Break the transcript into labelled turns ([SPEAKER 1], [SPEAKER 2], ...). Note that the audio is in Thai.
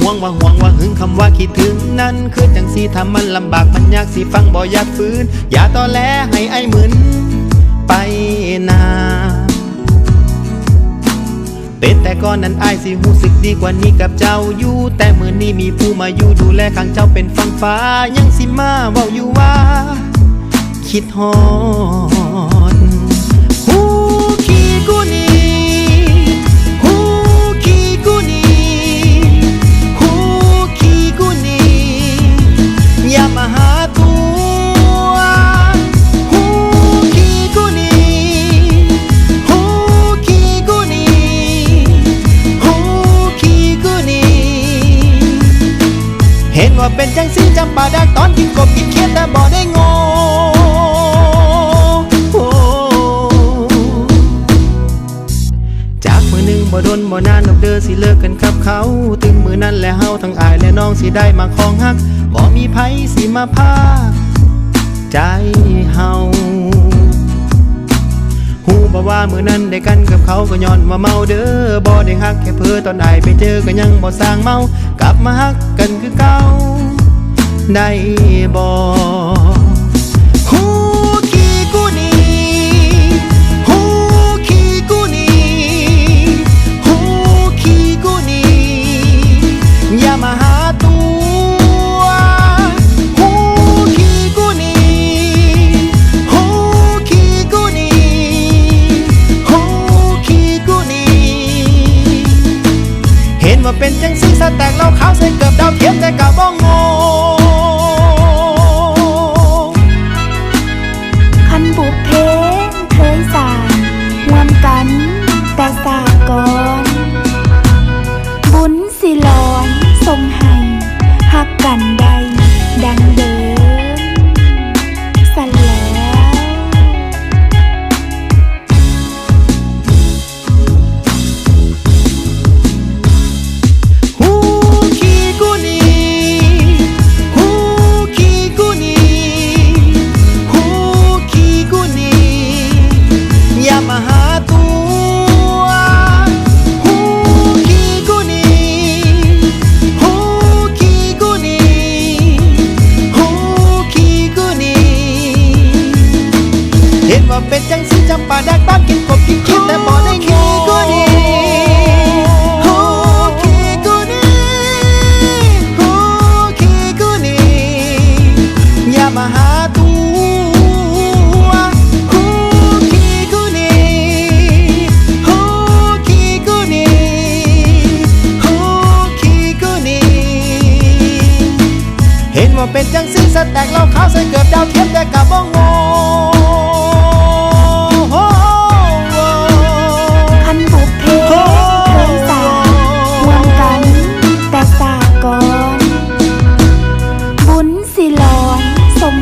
[SPEAKER 1] ห่วงว่าห่วงว่าหึงคำว่าคิดถึงนั้นคือจังสีทำมันลำบากมันยากสิฟังบ่อยากฟื้นอย่าตอแหลให้ไอ้มึนไปนาเป็นแต่ก่อนนั้นอ้ายสิรู้สึกดีกว่านี้กับเจ้าอยู่แต่มื้อนี้มีผู้มาอยู่ดูแลข้างเจ้าเป็นฝั่งฟ้ายังสิมาเว้าอยู่ว่าคิดฮอดฮู้ขี้กูนี่ฮู้ขี้กูนี่ฮู้ขี้กูนี่อย่ามาหาตัวฮู้ขี้กูนี่ฮู้ขี้กูนี่ฮู้ขี้กูนี่เห็นว่าเป็นจังซี่จำปาดักตอนกินกบกินเขียดแต่บ่ได้งอบ่โดนบ่นานดอกเด้อสิเลิกกันกับเขาถึงมือนั้นและเฮาทั้งอายและน้องสิได้มาครองฮักบ่มีไผสิมาพาใจเฮาฮู้บ่ว่ามือนั้นได้กันกับเขาก็ย้อนว่าเมาเด้อบ่ได้ฮักแค่เพ้อตอนอายไปเจอก็ยังบ่สร้างเมากลับมาฮักกันคือเก่าได้บ่มาหาตัวฮู้ขี้กูนี่ฮู้ขี้กูนี่ฮู้ขี้กูนี่เห็นว่าเป็นจังสีสแต็กเหล้าขาวใส่เกือบดาวเทียมแต่กะบ่งอ
[SPEAKER 2] คันบุพเพเคยสร้างร่วมกันแต่สาก่อนบุญสิหลอนทรงให้หักกันได้ดังเดิมสั่นแล้ว
[SPEAKER 1] ฮู้ขี้กูนี่ฮู้ขี้กูนี่ฮู้ขี้กูนี่อย่ามาหาตัวฮู้ขี้กูนี่ฮู้ขี้กูนี่ฮู้ขี้กูนี่เห็นว่าเป็นจังสิจำปาดักตอนกินกบกินคิดแต่บ่ได้ขี้กูนี่ฮู้ขี้กูนี่ฮู้ขี้กูนี่อย่ามาหาตัวฮู้ขี้กูนี่ฮู้ขี้กูนี่ฮู้ขี้กูนี่เห็นว่าเป็นจังสีสแต็กเหล้าขาวใส่เกือบดาวเทียมแต่กะบ่งอ
[SPEAKER 2] คันบุพเพเคยสร้างร่วมกันแต่สาก่อนบุญสิหลอนทรง